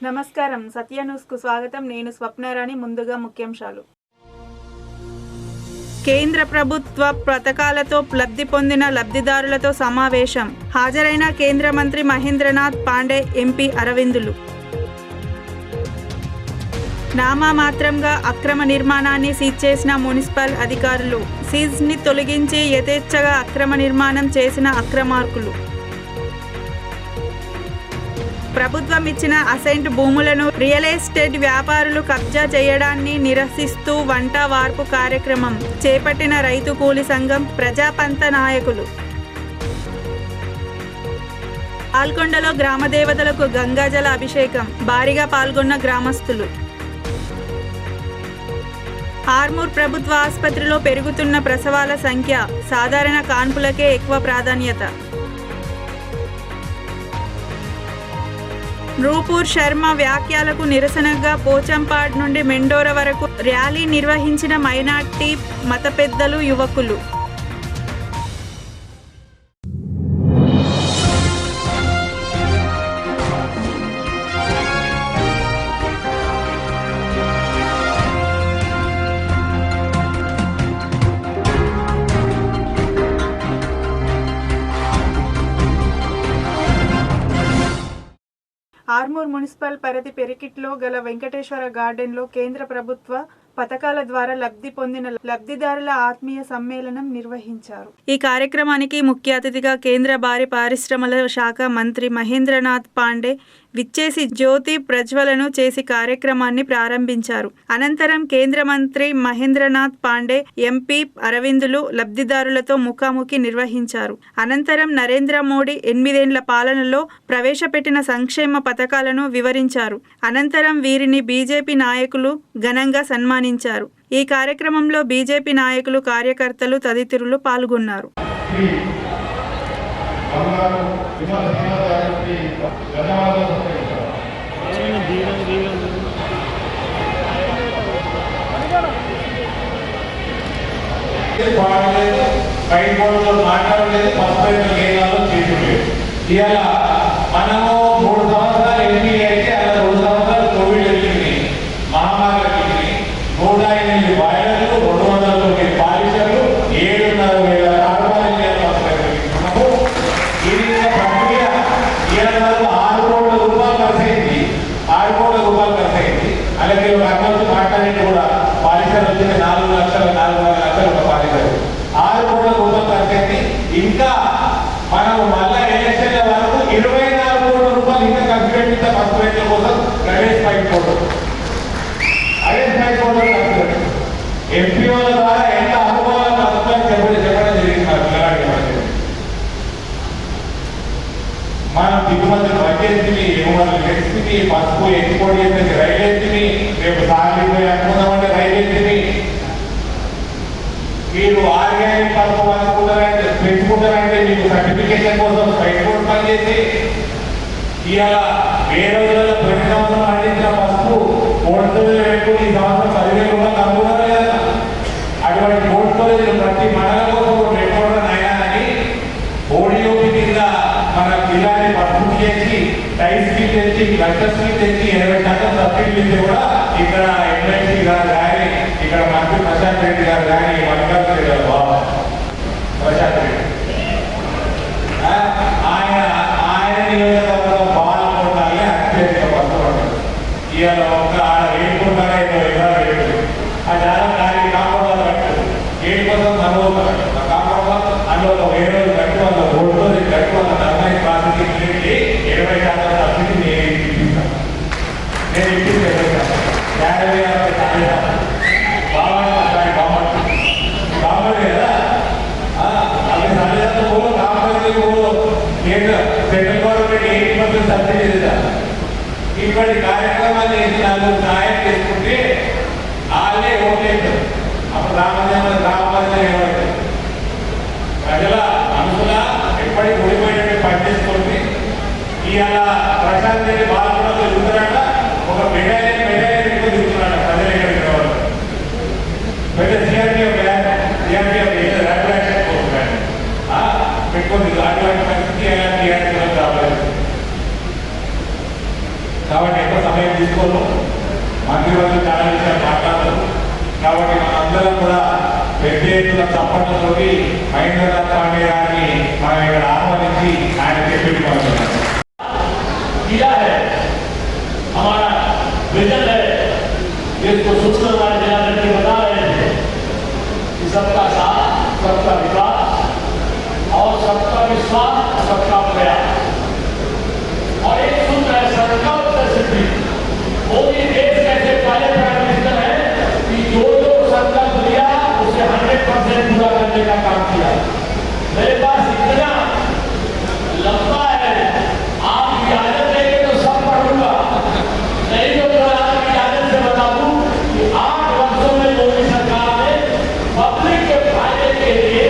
నమస్కారం సత్య న్యూస్ కు స్వాగతం. నేను స్వప్నరాణి. ముందుగా ముఖ్యాంశాలు. కేంద్ర ప్రభుత్వ పథకాలతో లబ్ధి పొందిన లబ్ధిదారులతో సమావేశం. హాజరైన కేంద్ర మంత్రి మహేంద్రనాథ్ పాండే, ఎంపీ అరవిందులు. నామమాత్రంగా అక్రమ నిర్మాణాన్ని సీజ్ చేసిన మున్సిపల్ అధికారులు. సీజ్ని తొలగించి యథేచ్ఛగా అక్రమ నిర్మాణం చేసిన అక్రమార్కులు. ప్రభుత్వం ఇచ్చిన అసైన్డ్ భూములను రియల్ ఎస్టేట్ వ్యాపారులు కబ్జా చేయడాన్ని నిరసిస్తూ వంట వార్పు కార్యక్రమం చేపట్టిన రైతు కూలీ సంఘం, ప్రజాపంత నాయకులు. పాల్గొండలో గ్రామ దేవతలకు గంగాజల అభిషేకం. భారీగా పాల్గొన్న గ్రామస్తులు. ఆర్మూర్ ప్రభుత్వ ఆసుపత్రిలో పెరుగుతున్న ప్రసవాల సంఖ్య. సాధారణ కాన్పులకే ఎక్కువ ప్రాధాన్యత. నూపూర్ శర్మ వ్యాఖ్యలకు నిరసనగా పోచంపాడ్ నుండి మెండోర వరకు ర్యాలీ నిర్వహించిన మైనార్టీ మత పెద్దలు, యువకులు. ఆర్మూర్ మున్సిపల్ పరిధి పెరికిట్లో గల వెంకటేశ్వర గార్డెన్లో కేంద్ర ప్రభుత్వ పథకాల ద్వారా లబ్ధి పొందిన లబ్ధిదారుల ఆత్మీయ సమ్మేళనం నిర్వహించారు. ఈ కార్యక్రమానికి ముఖ్య అతిథిగా కేంద్ర భారీ పరిశ్రమల శాఖ మంత్రి మహేంద్రనాథ్ పాండే విచ్చేసి జ్యోతి ప్రజ్వలను చేసి కార్యక్రమాన్ని ప్రారంభించారు. అనంతరం కేంద్ర మంత్రి మహేంద్రనాథ్ పాండే, ఎంపీ అరవిందులు లబ్ధిదారులతో ముఖాముఖి నిర్వహించారు. అనంతరం నరేంద్ర మోడీ 8 ఏళ్ల పాలనలో ప్రవేశపెట్టిన సంక్షేమ పథకాలను వివరించారు. అనంతరం వీరిని బీజేపీ నాయకులు ఘనంగా సన్మానించారు. ఈ కార్యక్రమంలో బీజేపీ నాయకులు, కార్యకర్తలు తదితరులు పాల్గొన్నారు. మనము 3 సంవత్సరాలు ఎంపీ అయితే అలా 2 సంవత్సరాలు కోవిడ్ వచ్చింది, మహమ్మారి వచ్చింది, 108 బాయిలర్లు, 209 పాలిషర్లు, 7,500 మనము ఈ ప్రక్రియ 6 కోట్ల రూపాయలు ఖర్చు అయింది. 6 కోట్ల రూపాయలు ఖర్చు అయింది. అలాగే ఒక అకౌంట్ మాట్లాడేది కూడా పాలిషర్ వచ్చింది 4 లక్షలు, 4,500 లక్షలు ఒక పాలిషర్. 6 కోట్ల రూపాయలు ఖర్చు అయింది. ఇంకా మనము మళ్ళా ఎలక్షన్ల వరకు 24 కోట్ల రూపాయలు ఇంకా ఖర్చు పెట్టిన ఫస్ట్ రైతుల కోసం ప్రైవేట్ పైప్ కోట్లు, ఖర్చు పెట్టి ఎంపీఓల ద్వారా ఎంత అనుభవాలను అర్థం చెప్పడం జరిగింది. మనం దిగుమతులు వచ్చేసింది, ఎగుమతులు తెచ్చింది, పసుపు ఎక్స్పోర్ట్ చేసేది, రైలు ఎత్తింది, రేపు సాగిపోయి అనుకుందామంటే రైలు ఎత్తింది. మీరు ఆర్గానిక్ పసుపు పెంచుకుంటారంటే మీకు సర్టిఫికేషన్ కోసం బయట కూడా పనిచేసి ఇవాళ వేరే రోజులలో ప్రతి సంవత్సరం పండించిన పసుపు 3,000 పెట్టుకుని ఈ సంవత్సరం 10,000 రూపాయలు అమ్ముకున్నారు కదా. అటువంటి కోర్టులో ప్రతి మండల కోసం పెట్టుకోవడం అయినా అని ఓడియోపి కింద మన జిల్లాని పసుపు చేసి టైస్ స్కీమ్ తెచ్చి, క్లస్టర్ స్కీమ్ తెచ్చి 80% సబ్సిడీ ఇస్తే కూడా ఇక్కడ ఎమ్మెల్సీ గారు కానీ, ఇక్కడ మంత్రి ప్రశాంత్ రెడ్డి గారు కానీ, మల్లికార్జున గారు బాబు ప్రశాంత్ రెడ్డి ఆయన నియోజకవర్గం పాల్గొనాలి అత్యంత కష్టపడ్డాడు. ఇవాళ ఒక ఆడ వేడుకుంటారా ఆ జాలం దానికి కాపాడాలి కట్టు ఏడు కోసం అనుభవం కాపాడాలి. అందులో వేరే రోజు కట్టు వాళ్ళ ఓటుతో కట్టు వాళ్ళ ధర్మాయి ప్రాసెస్ 20% సబ్సిడీ నేను ఇప్పిస్తాను. నేను ఇప్పిస్తాను 50,000 బాగుంటుంది బాగుంటుంది కదా. అది సరిహద్దు కాపాడే సెంట్రల్ గవర్నమెంట్ 80% సబ్సిడీ ఇస్తారు. ఇప్పటి కార్యక్రమాలు చేసి 4 సాయం చేసుకుంటే వాళ్ళే ఓట్లేదు. అప్పుడు గ్రామపంచాయతీ ఏమవుతుంది? ప్రజల మనసుల ఎప్పటికి ఓడిపోయినట్టు పనిచేసుకుంటే ఇవాళ ప్రశాంత్ రెడ్డి బాగా తిరుగుతున్నాడ, ఒక మెడాలి తిరుగుతున్నాడ. ప్రజలు ఎక్కడికి రావాలి పెద్ద సిఆర్పిఎఫ్ ర్యాపిడ్ యాక్షన్ కోరుతున్నాడు పెట్టుకుంది. అటువంటి పరిస్థితి రాలేదు కాబట్టి ఎక్కువ సమయం తీసుకోను, మంత్రివర్గం చాలా విషయాలు మాట్లాడతారు. కాబట్టి మనందరం కూడా పెద్ద ఎత్తున చప్పట్లతోటి మహేంద్రనాథ్ పాండే గారిని మనం ఇక్కడ ఆహ్వానించి ఆయన చెప్పి किया है। हमारा विजन है, जिसको सूचना वाले जिला के बता रहे थे कि सबका साथ, सबका विकास और सबका विश्वास, सबका प्रयास। और एक सूत्र है संकल्प से सिद्धि। मोदी देश कैसे पहले प्राइम मिनिस्टर है कि जो जो संकल्प लिया उसे 100% पूरा करने का काम किया। मेरे पास इतना लंबा है, आप इजाजत देंगे तो सब पढ़ूंगा, नहीं तो मैं आपकी इजाजत से बता दूं कि 8 वर्षों में मोदी सरकार ने पब्लिक के फायदे के लिए,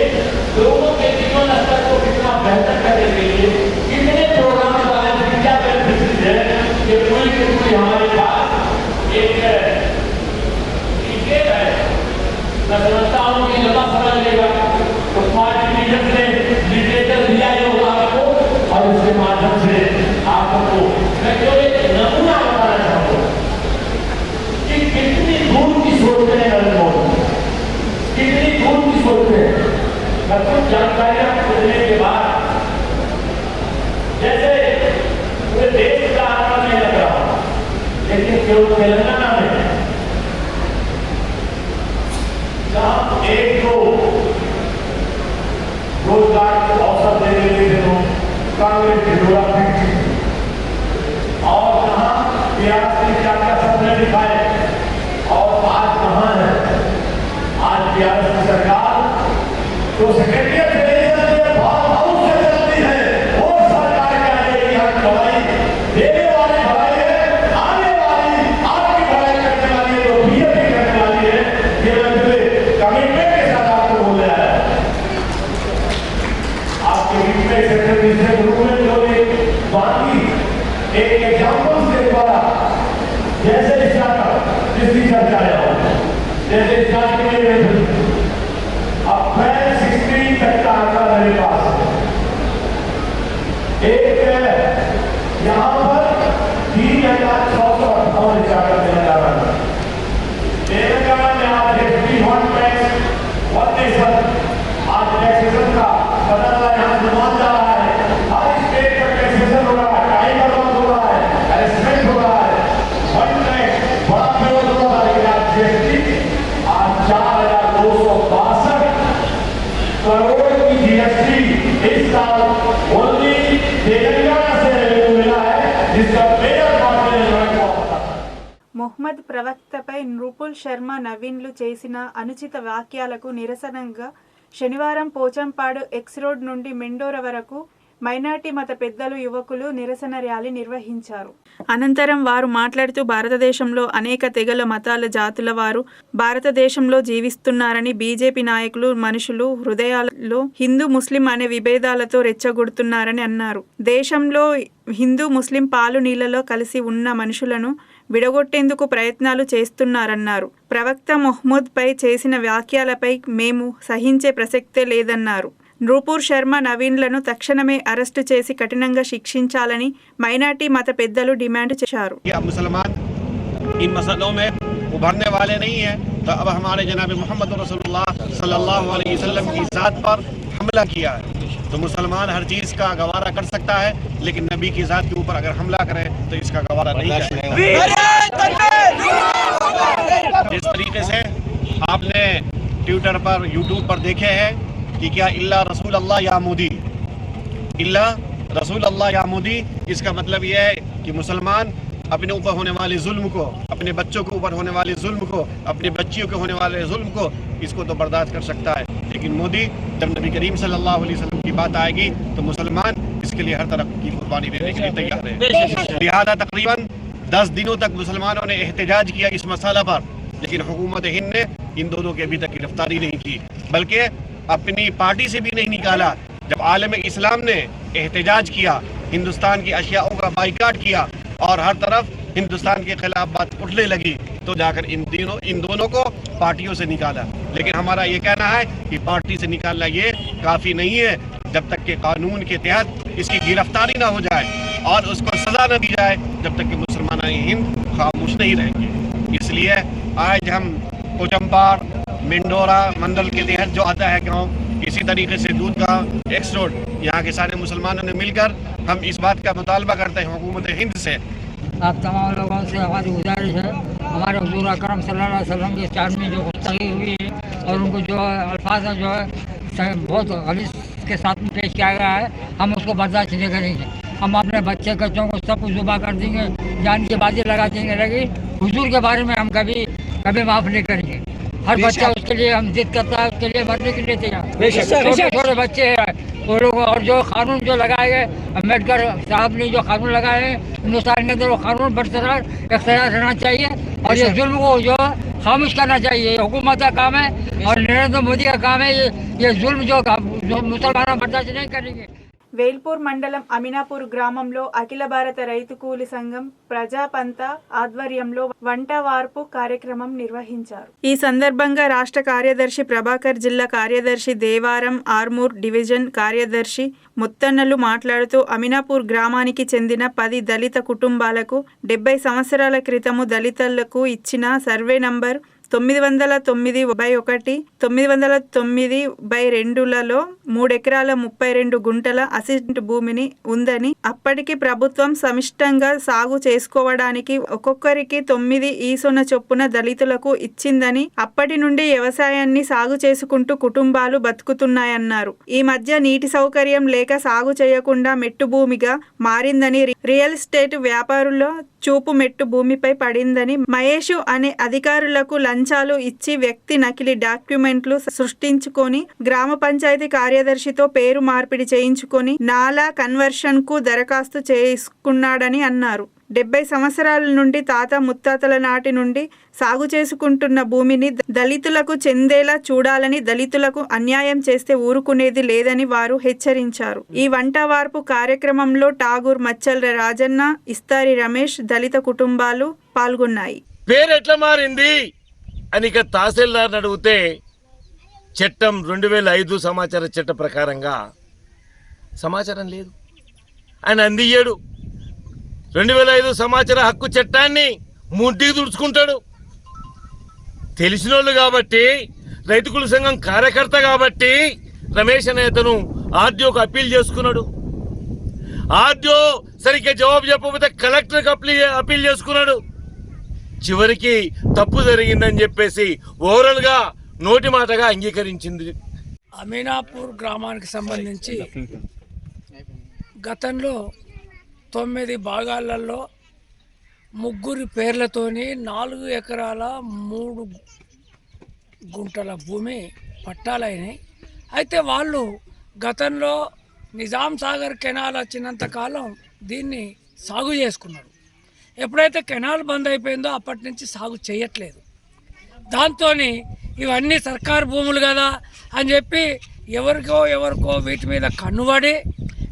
लोगों के जीवन स्तर को कितना बेहतर करने के लिए कितने प्रोग्राम बनाए, क्या बेनिफिट है कि पूरी की पूरी हमारे पास एक है। मैं समझता हूँ कि लंबा समय लगेगा, तो पार्टी लीडर ने लिटरेचर दिया ही होगा आपको, और उसके माध्यम से आपको मैं केवल एक नमूना बताना चाहूँगा कि कितनी दूर की सोचते हैं नरेंद्र मोदी, कितनी दूर की सोचते हैं। मैं कुछ जानकारियां देने के बाद जैसे पूरे देश का आंकड़ा नहीं लग रहा, लेकिन केवल तेलंगाना में जहाँ एक दो रोजगार के अवसर देने के लिए कांग्रेस की डोरा फेंकी, और कहाँ प्याज की क्या क्या सपने दिखाए, और आज कहाँ है। आज प्याज की सरकार जो सेक्रेटरिएट से नहीं चलती है, बहुत हाउस से चलती है, वो सरकार क्या है कि यहाँ दवाई देने वाली दवाई है, आने वाली आपकी दवाई करने वाली है, जो बीजेपी करने वाली है। ये कमिटमेंट के साथ आपको बोल रहा है। आपके बीच में सेक्रेटरी से ग्रुप में जो बाकी एक एग्जाम्पल के द्वारा जैसे जिसकी चर्चा है, जैसे अप्रैल 16 तक का आंकड़ा मेरे पास एक यहाँ पर 3,658 रिचार्ज देने जा रहा है। तेलंगाना में आज आज टैक्सेशन का बदलना यहाँ जुर्मान जा रहा है। हर स्टेट पर टैक्सेशन हो रहा है, टाइम बर्बाद हो रहा है, हेरेसमेंट हो रहा है, वन टैक्स बड़ा विरोध हो रहा है। लेकिन आज जीएसटी आज 4,262 करोड़ की जीएसटी इस साल ओनली तेलंगाना से मिला है, जिसका मेजर मार्जिन మొహమ్మద్ ప్రవక్తపై నృపుల్ శర్మ నవీన్లు చేసిన అనుచిత వాక్యాలకు నిరసనగా శనివారం పోచంపాడు ఎక్స్ రోడ్ నుండి మెండోర వరకు మైనార్టీ మత పెద్దలు యువకులు నిరసన ర్యాలీ నిర్వహించారు. అనంతరం వారు మాట్లాడుతూ భారతదేశంలో అనేక తెగల మతాల జాతుల వారు భారతదేశంలో జీవిస్తున్నారని, బీజేపీ నాయకులు మనుషులు హృదయాలలో హిందూ ముస్లిం అనే విభేదాలతో రెచ్చగొడుతున్నారని అన్నారు. దేశంలో హిందూ ముస్లిం పాలు నీళ్లలో కలిసి ఉన్న మనుషులను విడగొట్టేందుకు ప్రయత్నాలు చేస్తున్నారన్నారు. ప్రవక్త మొహమ్మద్ పై చేసిన వ్యాఖ్యలపై మేము సహించే ప్రసక్తే లేదన్నారు. నృపూర్ శర్మ నవీన్లను తక్షణమే అరెస్టు చేసి కఠినంగా శిక్షించాలని మైనార్టీ మత పెద్దలు డిమాండ్ చేశారు. मुसलमान इन मसलों में उभरने वाले नहीं है, तो अब हमारे जनाब मोहम्मद रसूलुल्लाह सल्लल्लाहु अलैहि वसल्लम की ज़ात पर हमला किया है। तो मुसलमान हर चीज़ का गवारा कर सकता है, लेकिन नबी की ज़ात के ऊपर अगर हमला करे तो इसका गवारा नहीं कर सकता। जिस तरीके से आपने ट्विटर पर, यूट्यूब पर देखे हैं कि क्या इल्ला रसूल अल्लाह या मोदी, इल्ला रसूल अल्लाह या मोदी, इसका मतलब यह है कि मुसलमान अपने ऊपर होने वाले जुल्म को, अपने बच्चों के ऊपर होने वाले जुल्म को, अपनी बच्चियों के होने वाले जुल्म को, इसको तो बर्दाश्त कर सकता है, लेकिन मोदी जब नबी करीम सल्लल्लाहु अलैहि वसल्लम की बात आएगी तो मुसलमान इसके लिए हर तरफ की कुर्बानी देने के लिए तैयार है। लिहाजा तकरीबन 10 दिनों तक मुसलमानों ने एहतजाज किया इस मसला पर, लेकिन हुकूमत हिंद ने इन दोनों की अभी तक गिरफ्तारी नहीं की, बल्कि अपनी पार्टी से भी नहीं निकाला। जब आलम इस्लाम ने एहतजाज किया, हिंदुस्तान की अशियाओं का बाइकाट किया और हर तरफ हिंदुस्तान के खिलाफ बात उठने लगी, तो जाकर इन दोनों को पार्टियों से निकाला। लेकिन हमारा ये कहना है कि पार्टी से निकालना ये काफ़ी नहीं है, जब तक कि कानून के तहत इसकी गिरफ्तारी ना हो जाए और उसको सज़ा न दी जाए, जब तक कि मुसलमान हिंद खामोश नहीं रहेंगे। इसलिए आज हम कोचंपार मिंडोरा मंडल के तहत जो आता है गांव, इसी तरीके से दूध का एक्सपोर्ट यहाँ के सारे मुसलमानों ने मिलकर हम इस बात का मुतालबा करते हैं हुकूमत हिंद से। आप तमाम लोगों से हमारी गुजारिश है, हमारे हुजूर अकरम सल्लल्लाहु अलैहि वसल्लम की चाट में जो गुफ्तगी हुई है और उनको जो अल्फाज है जो है बहुत गलीज़ के साथ में पेश किया गया है, हम उसको बर्दाश्त नहीं करेंगे। हम अपने बच्चे बच्चों को सब कुछ जुबा कर देंगे, जान की बाजी लगा देंगे, लेकिन हुजूर के बारे में हम कभी माफ़ नहीं करेंगे। हर बच्चा उसके लिए हम जिद करता है, उसके लिए मरने के लिए तैयार। छोटे छोटे बच्चे हैं वो लोग, और जो कानून जो लगाए गए अम्बेडकर साहब ने जो कानून लगाए हैं हिंदुस्तान के अंदर, वो कानून बरकरार इख्तियार रहना चाहिए और ये जुल्म को जो खामोश करना चाहिए। ये हुकूमत का काम है और नरेंद्र मोदी का काम है ये जुल्म जो मुसलमानों बर्दाश्त नहीं करेंगे। వేల్పూర్ మండలం అమినాపూర్ గ్రామంలో అఖిల భారత రైతు కూలి సంఘం ప్రజాపంత ఆధ్వర్యంలో వంట వార్పు కార్యక్రమం నిర్వహించారు. ఈ సందర్భంగా రాష్ట్ర కార్యదర్శి ప్రభాకర్, జిల్లా కార్యదర్శి దేవారం, ఆర్మూర్ డివిజన్ కార్యదర్శి ముత్తన్నలు మాట్లాడుతూ అమినాపూర్ గ్రామానికి చెందిన 10 దళిత కుటుంబాలకు 70 సంవత్సరాల క్రితము దళితులకు ఇచ్చిన సర్వే నంబర్ 909/1 909/2లలో 3 ఎకరాల 32 గుంటల అసిస్టెంట్ భూమిని ఉందని, అప్పటికి ప్రభుత్వం సమిష్టంగా సాగు చేసుకోవడానికి ఒక్కొక్కరికి 9 ఈసొన చొప్పున దళితులకు ఇచ్చిందని, అప్పటి నుండి వ్యవసాయాన్ని సాగు చేసుకుంటూ కుటుంబాలు బతుకుతున్నాయన్నారు. ఈ మధ్య నీటి సౌకర్యం లేక సాగు చేయకుండా మెట్టు భూమిగా మారిందని, రియల్ ఎస్టేట్ వ్యాపారుల చూపు మెట్టు భూమిపై పడిందని, మహేష్ అనే అధికారులకు లంచాలు ఇచ్చి వ్యక్తి నకిలీ డాక్యుమెంట్లు సృష్టించుకొని గ్రామ పంచాయతీ కార్యదర్శితో పేరు మార్పిడి చేయించుకొని నాలా కన్వర్షన్ కు దరఖాస్తు చేసుకున్నాడని అన్నారు. 70 సంవత్సరాల నుండి తాత ముత్తాతల నాటి నుండి సాగు చేసుకుంటున్న భూమిని దళితులకు చెందేలా చూడాలని, దళితులకు అన్యాయం చేస్తే ఊరుకునేది లేదని వారు హెచ్చరించారు. ఈ వంట వార్పు కార్యక్రమంలో ఠాగూర్, మచ్చల్ రాజన్న, ఇస్తారి రమేష్ దళిత కుటుంబాలు పాల్గొన్నాయి. పేరు ఎట్లా మారింది అని ఇక తహసీల్దార్ అడిగితే చట్టం 2005 సమాచార చట్ట ప్రకారంగా సమాచారం లేదు, ఆయన అందియ్యాడు. 2005 సమాచార హక్కు చట్టాన్ని ముంటికి తుడుచుకుంటాడు. తెలిసిన వాళ్ళు కాబట్టి, రైతు కూలి సంఘం కార్యకర్త కాబట్టి రమేష్ అనే అతను ఆర్డీఓకి అప్పీల్ చేసుకున్నాడు. ఆర్డీఓ సరిగ్గా జవాబు చెప్పకపోతే కలెక్టర్కి అప్పీల్ చేసుకున్నాడు. చివరికి తప్పు జరిగిందని చెప్పేసి ఓవరాల్గా నోటి మాటగా అంగీకరించింది. అమీనాపూర్ గ్రామానికి సంబంధించి గతంలో 9 భాగాలలో 3 పేర్లతోని 4 ఎకరాల 3 గుంటల భూమి పట్టాలైనాయి. అయితే వాళ్ళు గతంలో నిజాం సాగర్ కెనాల్ వచ్చినంత కాలం దీన్ని సాగు చేసుకున్నారు. ఎప్పుడైతే కెనాల్ బంద్ అయిపోయిందో అప్పటి నుంచి సాగు చేయట్లేదు. దాంతో ఇవన్నీ సర్కారు భూములు కదా అని చెప్పి ఎవరికో వీటి మీద కన్నుబడి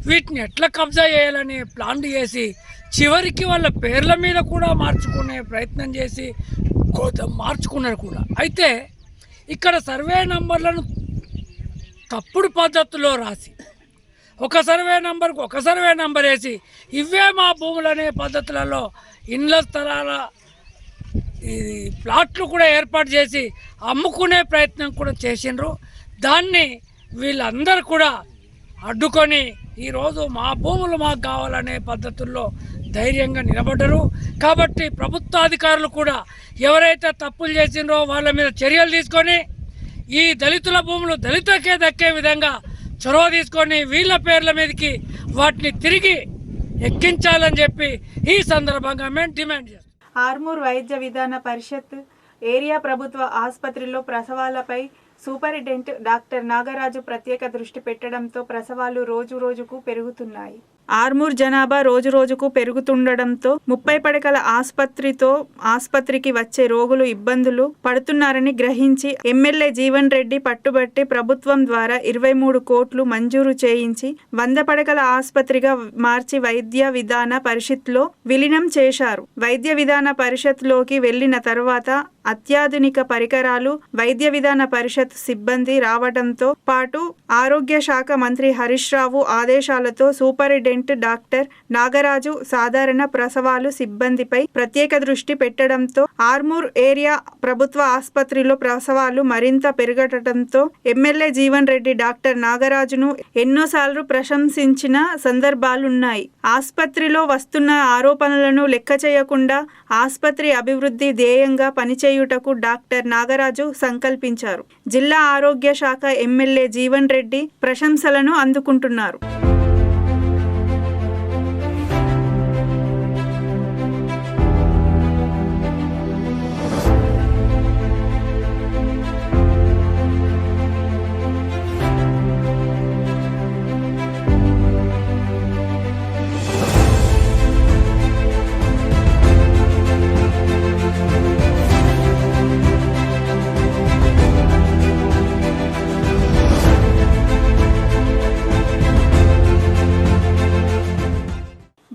వీటిని ఎట్లా కబ్జా చేయాలని ప్లాన్ చేసి చివరికి వాళ్ళ పేర్ల మీద కూడా మార్చుకునే ప్రయత్నం చేసి మార్చుకున్నారు కూడా. అయితే ఇక్కడ సర్వే నంబర్లను తప్పుడు పద్ధతిలో రాసి ఒక సర్వే నంబర్కు ఒక సర్వే నంబర్ వేసి ఇవే మా భూములనే పద్ధతులలో ఇండ్ల స్థలాల ప్లాట్లు కూడా ఏర్పాటు చేసి అమ్ముకునే ప్రయత్నం కూడా చేసిండ్రు. దాన్ని వీళ్ళందరూ కూడా అడ్డుకొని ఈరోజు మా భూములు మాకు కావాలనే పద్ధతుల్లో ధైర్యంగా నిలబడ్డరు. కాబట్టి ప్రభుత్వాధికారులు కూడా ఎవరైతే తప్పులు చేసిండ్రో వాళ్ళ మీద చర్యలు తీసుకొని ఈ దళితుల భూములు దళితులకే దక్కే విధంగా చొరవ తీసుకొని వీళ్ళ పేర్ల మీదకి వాటిని తిరిగి ఎక్కించాలని చెప్పి ఈ సందర్భంగా మేము డిమాండ్ చేస్తాం. ఆర్మూర్ వైద్య విధాన పరిషత్ ఏరియా ప్రభుత్వ ఆసుపత్రిలో ప్రసవాలపై సూపరింటెండెంట్ డాక్టర్ నాగరాజు ప్రత్యేక దృష్టి పెట్టడంతో ప్రసవాలు రోజుకు పెరుగుతున్నాయి. ఆర్మూర్ జనాభా రోజుకు పెరుగుతుండడంతో 30 పడకల ఆసుపత్రికి వచ్చే రోగులు ఇబ్బందులు పడుతున్నారని గ్రహించి ఎమ్మెల్యే జీవన్ రెడ్డి పట్టుబట్టి ప్రభుత్వం ద్వారా 23 కోట్లు మంజూరు చేయించి 100 పడకల ఆసుపత్రిగా మార్చి వైద్య విధాన పరిషత్లో విలీనం చేశారు. వైద్య విధాన పరిషత్లోకి వెళ్లిన తర్వాత అత్యాధునిక పరికరాలు, వైద్య విధాన పరిషత్ సిబ్బంది రావడంతో పాటు ఆరోగ్య శాఖ మంత్రి హరీష్ రావు ఆదేశాలతో సూపరింటెండెంట్ డాక్టర్ నాగరాజు సాధారణ ప్రసవాలు సిబ్బందిపై ప్రత్యేక దృష్టి పెట్టడంతో ఆర్మూర్ ఏరియా ప్రభుత్వ ఆసుపత్రిలో ప్రసవాలు మరింత పెరగడంతో ఎమ్మెల్యే జీవన్ రెడ్డి డాక్టర్ నాగరాజును ఎన్నోసార్లు ప్రశంసించిన సందర్భాలున్నాయి. ఆసుపత్రిలో వస్తున్న ఆరోపణలను లెక్క చేయకుండా ఆసుపత్రి అభివృద్ధి ధ్యేయంగా పనిచేయుటకు డాక్టర్ నాగరాజు సంకల్పించారు. జిల్లా ఆరోగ్య శాఖ ఎమ్మెల్యే జీవన్ రెడ్డి ప్రశంసలను అందుకుంటున్నారు.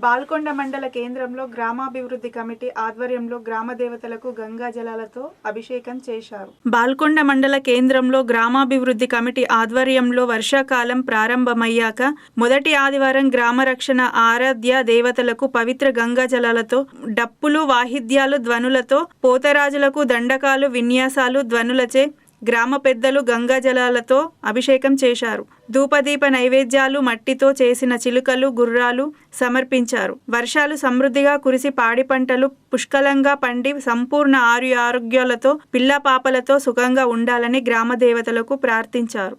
బాల్కొండ మండల కేంద్రంలో గ్రామాభివృద్ధి కమిటీ ఆధ్వర్యంలో గ్రామ దేవతలకు గంగా జలాలతో అభిషేకం చేశారు. బాల్కొండ మండల కేంద్రంలో గ్రామాభివృద్ధి కమిటీ ఆధ్వర్యంలో వర్షాకాలం ప్రారంభమయ్యాక మొదటి ఆదివారం గ్రామ రక్షణ ఆరాధ్య దేవతలకు పవిత్ర గంగా జలాలతో డప్పులు, వాయిద్యాలు, ధ్వనులతో పోతరాజులకు దండకాలు, విన్యాసాలు, ధ్వనులచే గ్రామ పెద్దలు గంగా జలాలతో అభిషేకం చేశారు. ధూపదీప నైవేద్యాలు, మట్టితో చేసిన చిలుకలు, గుర్రాలు సమర్పించారు. వర్షాలు సమృద్ధిగా కురిసి పాడి పంటలు పుష్కలంగా పండి సంపూర్ణ ఆరోగ్యాలతో పిల్ల పాపలతో సుఖంగా ఉండాలని గ్రామ దేవతలకు ప్రార్థించారు.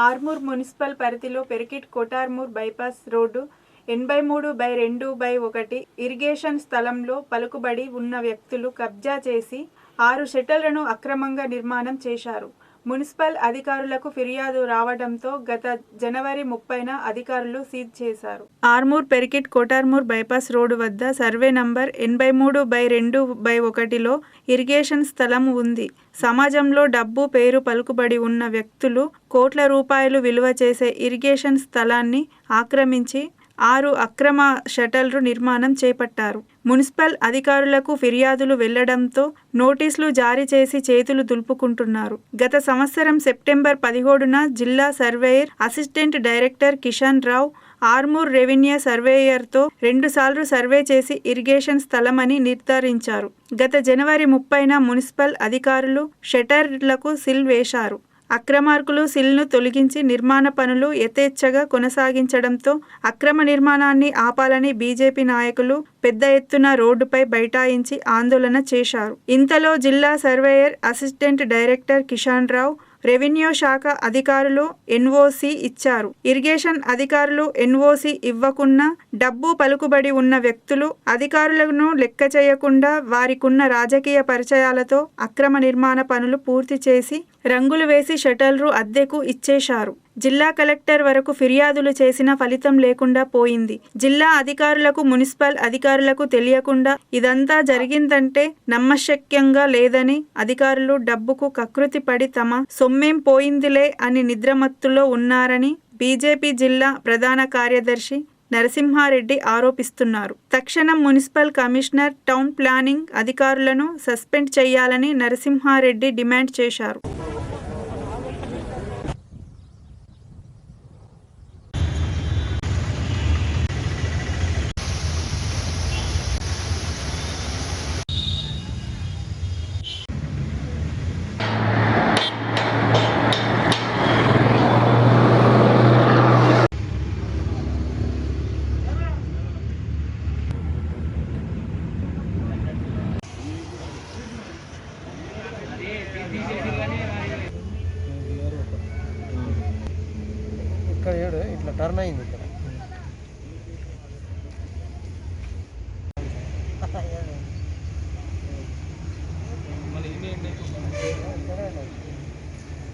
ఆర్మూర్ మున్సిపల్ పరిధిలో పెరికిట్ కోటార్మూర్ బైపాస్ రోడ్డు 83/2/1 ఇరిగేషన్ స్థలంలో పలుకుబడి ఉన్న వ్యక్తులు కబ్జా చేసి 6 షెల్టర్లను అక్రమంగా నిర్మాణం చేశారు. మున్సిపల్ అధికారులకు ఫిర్యాదు రావడంతో గత జనవరి 30న అధికారులు సీజ్ చేశారు. ఆర్మూర్ పెరికిట్ కోటార్మూర్ బైపాస్ రోడ్డు వద్ద సర్వే నంబర్ 83/2/1లో ఇరిగేషన్ స్థలం ఉంది. సమాజంలో డబ్బు, పేరు, పలుకుబడి ఉన్న వ్యక్తులు కోట్ల రూపాయలు విలువ చేసే ఇరిగేషన్ స్థలాన్ని ఆక్రమించి 6 అక్రమ షెల్టర్లు నిర్మాణం చేపట్టారు. మున్సిపల్ అధికారులకు ఫిర్యాదులు వెళ్లడంతో నోటీసులు జారీ చేసి చేతులు దులుపుకుంటున్నారు. గత సంవత్సరం సెప్టెంబర్ 17న జిల్లా surveyor assistant director Kishan Rao Armoor revenue సర్వేయర్తో 2 సార్లు సర్వే చేసి ఇరిగేషన్ స్థలమని నిర్ధారించారు. గత జనవరి 30న మున్సిపల్ అధికారులు షెల్టర్లకు సీల్ వేశారు. అక్రమార్కులు సిల్ను తొలగించి నిర్మాణ పనులు యథేచ్ఛగా కొనసాగించడంతో అక్రమ నిర్మాణాన్ని ఆపాలని బీజేపీ నాయకులు పెద్ద ఎత్తున రోడ్డుపై బైఠాయించి ఆందోళన చేశారు. ఇంతలో జిల్లా surveyor assistant director Kishan Rao revenue శాఖ అధికారులు ఎన్ఓసి ఇచ్చారు. ఇరిగేషన్ అధికారులు ఎన్ఓసి ఇవ్వకున్నా డబ్బు, పలుకుబడి ఉన్న వ్యక్తులు అధికారులను లెక్క చేయకుండా వారికున్న రాజకీయ పరిచయాలతో అక్రమ నిర్మాణ పనులు పూర్తి చేసి రంగులు వేసి షెల్టర్లు అద్దెకు ఇచ్చేశారు. జిల్లా కలెక్టర్ వరకు ఫిర్యాదులు చేసిన ఫలితం లేకుండా పోయింది. జిల్లా అధికారులకు, మున్సిపల్ అధికారులకు తెలియకుండా ఇదంతా జరిగిందంటే నమ్మశక్యంగా లేదని అధికారులు డబ్బుకు కకృతి పడి తమ సొమ్మేం పోయిందిలే అని నిద్రమత్తులో ఉన్నారని బీజేపీ జిల్లా ప్రధాన కార్యదర్శి నరసింహారెడ్డి ఆరోపిస్తున్నారు. తక్షణం మున్సిపల్ కమిషనర్, టౌన్ ప్లానింగ్ అధికారులను సస్పెండ్ చేయాలని నరసింహారెడ్డి డిమాండ్ చేశారు. ఇట్లా టర్న్ అయింది ఇక్కడ.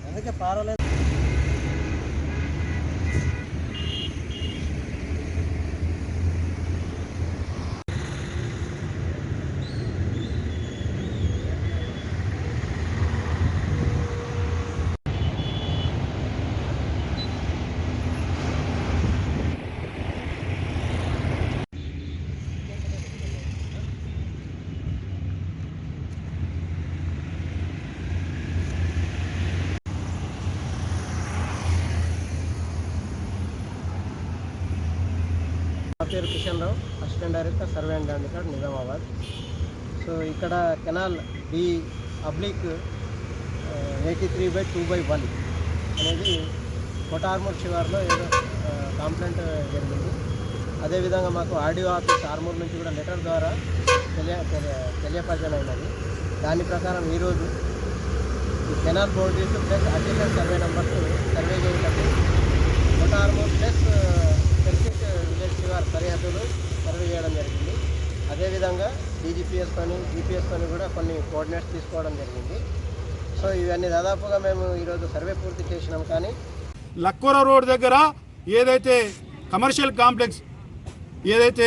అందుకే పారలేదు. నా పేరు Kishan Rao, assistant director survey and land record Nizamabad. So ఇక్కడ కెనాల్ D/83/2/1 అనేది కొటార్మూర్ శివార్లో ఏదో కంప్లైంట్ జరిగింది. అదేవిధంగా మాకు ఆర్డీఓ ఆఫీస్ ఆర్మూర్ నుంచి కూడా లెటర్ ద్వారా తెలియపరచనైనది. దాని ప్రకారం ఈరోజు ఈ canal boundaries plus additional survey numbers survey చేయటప్పుడు కొటార్మూర్ ప్లస్ పెర్సిట్ విలేజ్ శివార్ సరిహద్దులు సర్వే చేయడం జరిగింది. అదేవిధంగా డీజీపీఎస్తోని జీపీఎస్తోని కూడా కొన్ని కోఆర్డినేట్స్ తీసుకోవడం జరిగింది. సో ఇవన్నీ దాదాపుగా మేము ఈరోజు సర్వే పూర్తి చేసినాం. కానీ లక్కూర రోడ్ దగ్గర ఏదైతే కమర్షియల్ కాంప్లెక్స్ ఏదైతే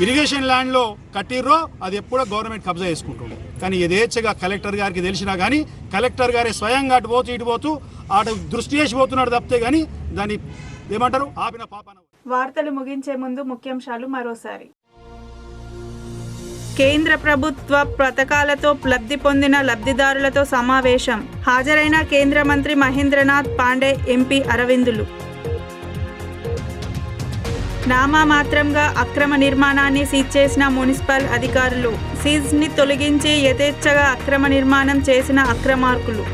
ఇరిగేషన్ ల్యాండ్లో కట్టిర్రో అది ఎప్పుడో గవర్నమెంట్ కబ్జా చేసుకుంటుంది. కానీ యథేచ్ఛగా కలెక్టర్ గారికి తెలిసినా కానీ కలెక్టర్ గారే స్వయంగా అటు పోతూ ఇటు పోతూ అటు దృష్టి చేసిపోతున్నాడు తప్పితే కానీ దాన్ని ఏమంటారు ఆపిన పాపన. వార్తలు ముగించే ముందు ముఖ్యాంశాలు మరోసారి. కేంద్ర ప్రభుత్వ పథకాలతో లబ్ధి పొందిన లబ్ధిదారులతో సమావేశం. హాజరైన కేంద్ర మంత్రి మహేంద్రనాథ్ పాండే, ఎంపీ అరవిందులు. నామమాత్రంగా అక్రమ నిర్మాణాన్ని సీజ్ చేసిన మున్సిపల్ అధికారులు. సీజ్ని తొలగించి యథేచ్ఛగా అక్రమ నిర్మాణం చేసిన అక్రమార్కులు.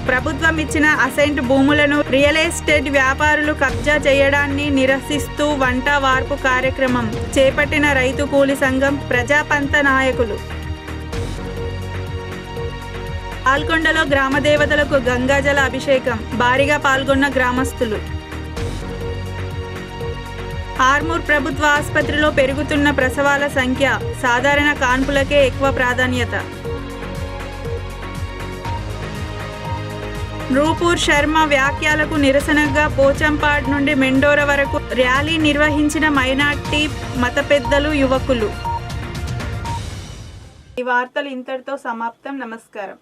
ప్రభుత్వం ఇచ్చిన అసైన్డ్ భూములను రియల్ ఎస్టేట్ వ్యాపారులు కబ్జా చేయడాన్ని నిరసిస్తూ వంట వార్పు కార్యక్రమం చేపట్టిన రైతు కూలి సంఘం, ప్రజాపంత నాయకులు. పాల్గొండలో గ్రామ దేవతలకు గంగాజల అభిషేకం. భారీగా పాల్గొన్న గ్రామస్తులు. ఆర్మూర్ ప్రభుత్వ ఆసుపత్రిలో పెరుగుతున్న ప్రసవాల సంఖ్య. సాధారణ కాన్పులకే ఎక్కువ ప్రాధాన్యత. నూపూర్ శర్మ వ్యాఖ్యలకు నిరసనగా పోచంపాడ్ నుండి మెండోర వరకు ర్యాలీ నిర్వహించిన మైనార్టీ మత పెద్దలు, యువకులు. ఈ వార్తలు ఇంతటితో సమాప్తం. నమస్కారం.